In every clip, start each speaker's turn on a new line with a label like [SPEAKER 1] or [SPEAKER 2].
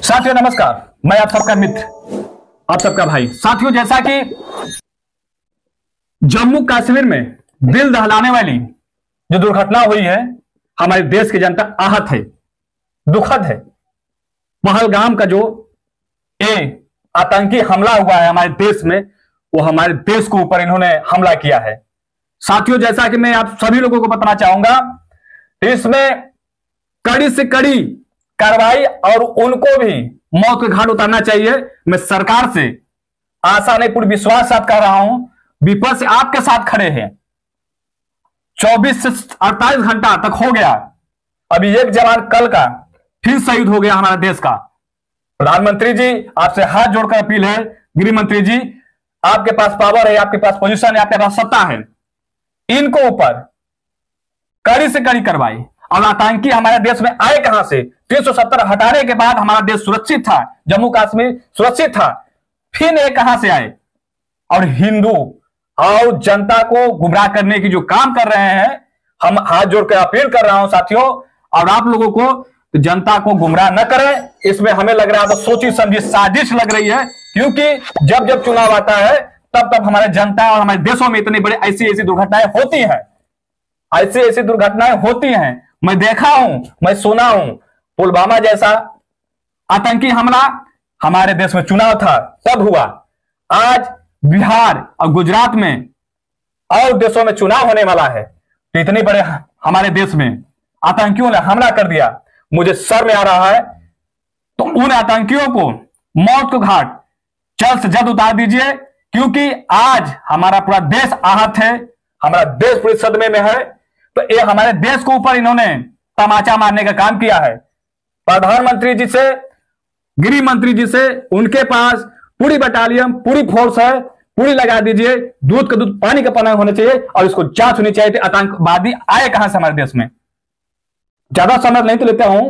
[SPEAKER 1] साथियों नमस्कार, मैं आप सबका मित्र, आप सबका भाई। साथियों, जैसा कि जम्मू कश्मीर में दिल दहलाने वाली जो दुर्घटना हुई है, हमारे देश की जनता आहत है, दुखद है। पहलगाम का जो आतंकी हमला हुआ है हमारे देश में, वो हमारे देश के ऊपर इन्होंने हमला किया है। साथियों, जैसा कि मैं आप सभी लोगों को बताना चाहूंगा, इसमें कड़ी से कड़ी कार्रवाई और उनको भी मौत के घाट उतारना चाहिए। मैं सरकार से आशा नहीं, पूरी विश्वास साथ कर रहा हूं, विपक्ष आपके साथ खड़े हैं। 24 से 48 घंटा तक हो गया, अभी एक जवान कल का फिर शहीद हो गया हमारे देश का। प्रधानमंत्री जी, आपसे हाथ जोड़कर अपील है, गृह मंत्री जी, आपके पास पावर है, आपके पास पोजीशन है, आपके पास सत्ता है, इनको ऊपर कड़ी से कड़ी कार्रवाई। और आतंकी हमारे देश में आए कहां से? 370 हटाने के बाद हमारा देश सुरक्षित था, जम्मू कश्मीर सुरक्षित था, फिर ये कहां से आए? और हिंदू और जनता को गुमराह करने की जो काम कर रहे हैं, हम हाथ जोड़कर अपील कर रहा हूं साथियों, और आप लोगों को, तो जनता को गुमराह न करें। इसमें हमें लग रहा है तो सोची समझी साजिश लग रही है, क्योंकि जब जब चुनाव आता है तब तब हमारे जनता और हमारे देशों में इतनी बड़ी ऐसी दुर्घटनाएं होती हैं, ऐसी दुर्घटनाएं होती हैं। मैं देखा हूं, मैं सुना हूं, पुलवामा जैसा आतंकी हमला हमारे देश में चुनाव था तब हुआ। आज बिहार और गुजरात में और देशों में चुनाव होने वाला है, तो इतने बड़े हमारे देश में आतंकियों ने हमला कर दिया। मुझे शर्म आ रहा है, तो उन आतंकियों को मौत को घाट जल्द से जल्द उतार दीजिए, क्योंकि आज हमारा पूरा देश आहत है, हमारा देश पूरे सदमे में है। तो ये हमारे देश के ऊपर इन्होंने तमाचा मारने का काम किया है। प्रधानमंत्री जी से, गृह मंत्री जी से, उनके पास पूरी बटालियन, पूरी फोर्स है, पूरी लगा दीजिए। दूध का दूध, पानी का पानी होना चाहिए, और इसको जांच होनी चाहिए। आतंकवादी आए कहां से हमारे देश में? ज्यादा समय नहीं तो लेता हूं,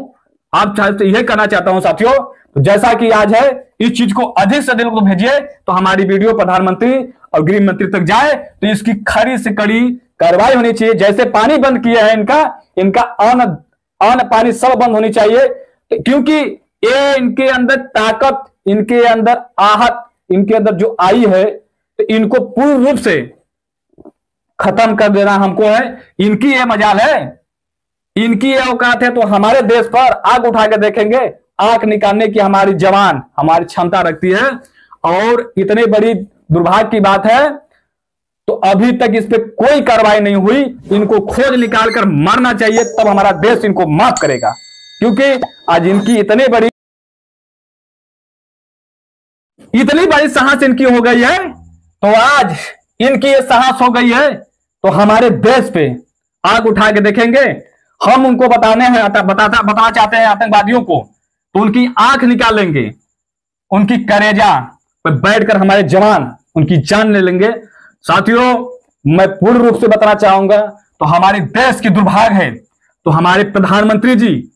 [SPEAKER 1] आप यह कहना चाहता हूं साथियों, तो जैसा कि आज है, इस चीज को अधिक से अधिक भेजिए, तो हमारी वीडियो प्रधानमंत्री और गृह मंत्री तक जाए, तो इसकी खड़ी से कड़ी कार्रवाई होनी चाहिए। जैसे पानी बंद किया है इनका अन्न पानी सब बंद होनी चाहिए, क्योंकि ये इनके अंदर ताकत, इनके अंदर आहत, इनके अंदर जो आई है, तो इनको पूर्ण रूप से खत्म कर देना हमको है। इनकी ये मजाल है, इनकी ये औकात है, तो हमारे देश पर आग उठा के देखेंगे। आंख निकालने की हमारी जवान, हमारी क्षमता रखती है। और इतनी बड़ी दुर्भाग्य की बात है, तो अभी तक इस पे कोई कार्रवाई नहीं हुई। इनको खोज निकाल कर मारना चाहिए, तब हमारा देश इनको माफ करेगा। क्योंकि आज इनकी इतनी बड़ी साहस इनकी हो गई है, तो आज इनकी ये साहस हो गई है, तो हमारे देश पे आग उठा के देखेंगे। हम उनको बताना चाहते हैं आतंकवादियों को, तो उनकी आंख निकालेंगे, उनकी कलेजा पर बैठकर हमारे जवान उनकी जान ले लेंगे। साथियों, मैं पूर्ण रूप से बताना चाहूंगा, तो हमारे देश की दुर्भाग्य है, तो हमारे प्रधानमंत्री जी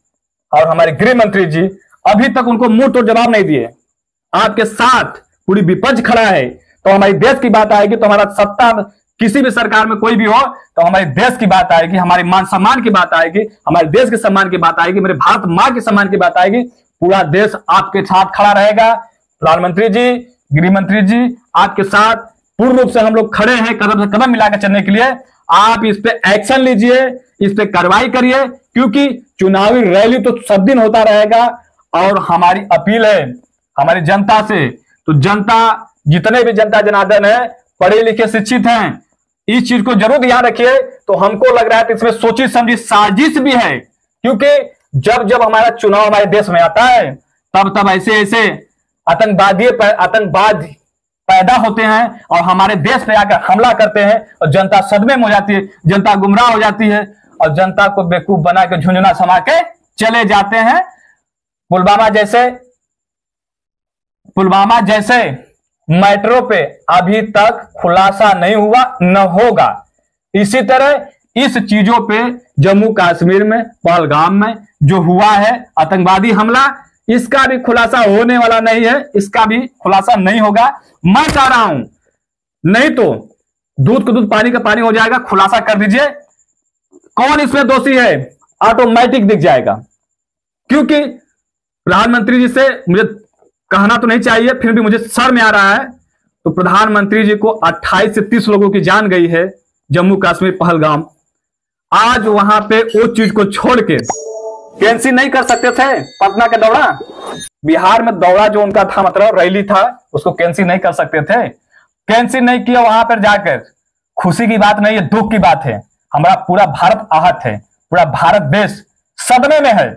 [SPEAKER 1] और हमारे गृह मंत्री जी अभी तक उनको मुंह तोड़ जवाब नहीं दिए। आपके साथ पूरी विपक्ष खड़ा है, तो हमारे देश की बात आएगी, तो हमारा सत्ता किसी भी सरकार में कोई भी हो, तो हमारे देश की बात आएगी, हमारे मान सम्मान की बात आएगी, हमारे देश के सम्मान की बात आएगी, मेरे भारत मां के सम्मान की बात आएगी। पूरा देश आपके साथ खड़ा रहेगा। प्रधानमंत्री जी, गृह मंत्री जी, आपके साथ पूर्ण रूप से हम लोग खड़े हैं, कदम से कदम मिलाकर चलने के लिए। आप इस पे एक्शन लीजिए, इस पे कार्रवाई करिए, क्योंकि चुनावी रैली तो सब दिन होता रहेगा। और हमारी अपील है हमारी जनता से, तो जनता, जितने भी जनता जनार्दन है, पढ़े लिखे शिक्षित हैं, इस चीज को जरूर ध्यान रखिए। तो हमको लग रहा है कि इसमें सोची समझी साजिश भी है, क्योंकि जब जब हमारा चुनाव हमारे देश में आता है, तब तब ऐसे आतंकवाद पैदा होते हैं और हमारे देश पे आकर हमला करते हैं, और जनता सदमे में हो जाती है, जनता गुमराह हो जाती है, और जनता को बेवकूफ बना के झुंझुना समा के चले जाते हैं। पुलवामा जैसे मैटरों पे अभी तक खुलासा नहीं हुआ, न होगा। इसी तरह इस चीजों पे जम्मू कश्मीर में, पहलगाम में जो हुआ है आतंकवादी हमला, इसका भी खुलासा होने वाला नहीं है, इसका भी खुलासा नहीं होगा। मैं चाह रहा हूं, नहीं तो दूध का दूध, पानी का पानी हो जाएगा। खुलासा कर दीजिए, कौन इसमें दोषी है ऑटोमेटिक दिख जाएगा, क्योंकि प्रधानमंत्री जी से मुझे कहना तो नहीं चाहिए, फिर भी मुझे सर में आ रहा है। तो प्रधानमंत्री जी को 28 से 30 लोगों की जान गई है जम्मू कश्मीर पहलगाम। आज वहां पे वो चीज को छोड़ के कैंसिल नहीं कर सकते थे पटना का दौरा? बिहार में दौरा जो उनका था, मतलब रैली था, उसको कैंसिल नहीं कर सकते थे? कैंसिल नहीं किया। वहां पर जाकर खुशी की बात नहीं है, दुख की बात है। हमारा पूरा भारत आहत है, पूरा भारत देश सदमे में है।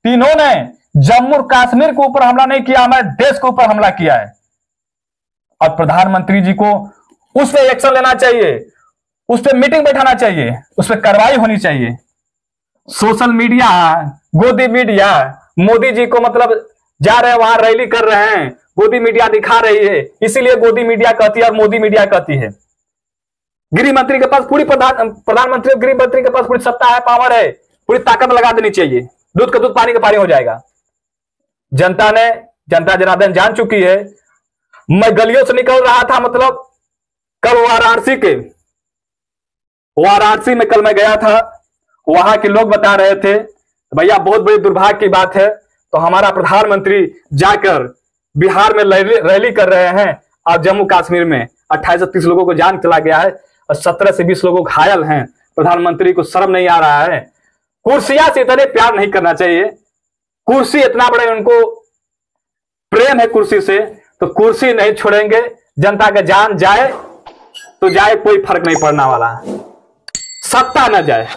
[SPEAKER 1] तीनों ने जम्मू कश्मीर के ऊपर हमला नहीं किया, हमारे देश के ऊपर हमला किया है। और प्रधानमंत्री जी को उस पर एक्शन लेना चाहिए, उस पर मीटिंग बैठाना चाहिए, उस पर कार्रवाई होनी चाहिए। सोशल मीडिया, गोदी मीडिया मोदी जी को मतलब जा रहे हैं वहां रैली कर रहे हैं, गोदी मीडिया दिखा रही है, इसीलिए गोदी मीडिया कहती है और मोदी मीडिया कहती है। गृह मंत्री के पास पूरी प्रधानमंत्री गृह मंत्री के पास पूरी सत्ता है, पावर है, पूरी ताकत लगा देनी चाहिए। दूध का दूध पानी का पानी हो जाएगा। जनता जनार्दन जान चुकी है। मैं गलियों से निकल रहा था, मतलब कल वाराणसी में कल मैं गया था, वहां के लोग बता रहे थे भैया बहुत बड़ी दुर्भाग्य की बात है, तो हमारा प्रधानमंत्री जाकर बिहार में रैली कर रहे हैं और जम्मू कश्मीर में 28 से 30 लोगों को जान चला गया है और 17 से 20 लोग घायल हैं। प्रधानमंत्री को शर्म नहीं आ रहा है? कुर्सियां से इतने प्यार नहीं करना चाहिए। कुर्सी इतना बड़े उनको प्रेम है कुर्सी से, तो कुर्सी नहीं छोड़ेंगे। जनता का जान जाए तो जाए, कोई फर्क नहीं पड़ने वाला। सत्ता न जाए,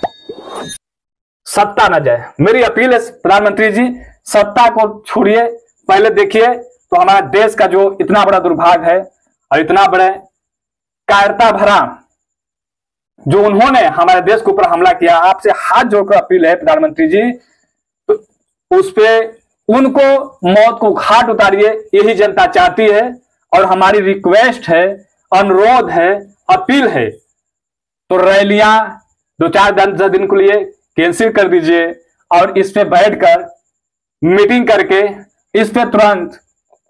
[SPEAKER 1] सत्ता न जाए। मेरी अपील है प्रधानमंत्री जी, सत्ता को छोड़िए, पहले देखिए तो हमारा देश का जो इतना बड़ा दुर्भाग्य है और इतना बड़े कायरता भरा जो उन्होंने हमारे देश के ऊपर हमला किया, आपसे हाथ जोड़कर अपील है प्रधानमंत्री जी, तो उस पे उनको मौत को घाट उतारिए, यही जनता चाहती है। और हमारी रिक्वेस्ट है, अनुरोध है, अपील है, तो रैलियां 2-4 दिन के लिए कैंसिल कर दीजिए और इस पे बैठकर मीटिंग करके इस पे तुरंत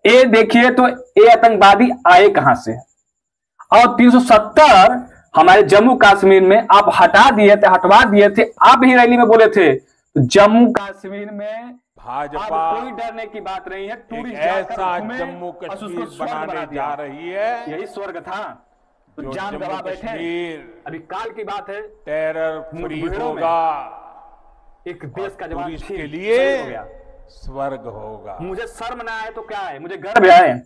[SPEAKER 1] ये देखिए तो ये आतंकवादी आए कहां से। और 370 हमारे जम्मू कश्मीर में आप हटवा दिए थे। आप ही रैली में बोले थे तो जम्मू कश्मीर में
[SPEAKER 2] भाजपा
[SPEAKER 1] कोई डरने की बात नहीं है।
[SPEAKER 2] टूरिस्ट ऐसा जम्मू कश्मीर बनाने जा रही है,
[SPEAKER 1] यही स्वर्ग था तो जान गवा बैठे। अभी काल की बात है,
[SPEAKER 2] टेरर फ्री होगा,
[SPEAKER 1] एक देश का जवान
[SPEAKER 2] के लिए स्वर्ग होगा।
[SPEAKER 1] मुझे शर्म ना आए तो क्या है, मुझे गर्व आए।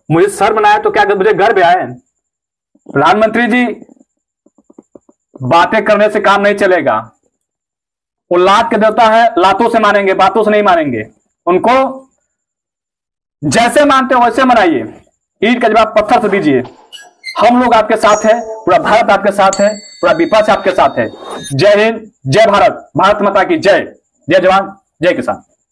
[SPEAKER 1] मुझे शर्म ना आए तो क्या, मुझे गर्व आए। प्रधानमंत्री जी, बातें करने से काम नहीं चलेगा। वो लात के देवता है, लातों से मानेंगे, बातों से नहीं मानेंगे। उनको जैसे मानते हो वैसे मनाइए, ईंट का जवाब पत्थर से दीजिए। हम लोग आपके साथ है, पूरा भारत आपके साथ है, पूरा विपक्ष आपके साथ है। जय हिंद, जय भारत, भारत माता की जय। जय जवान, जय किसान।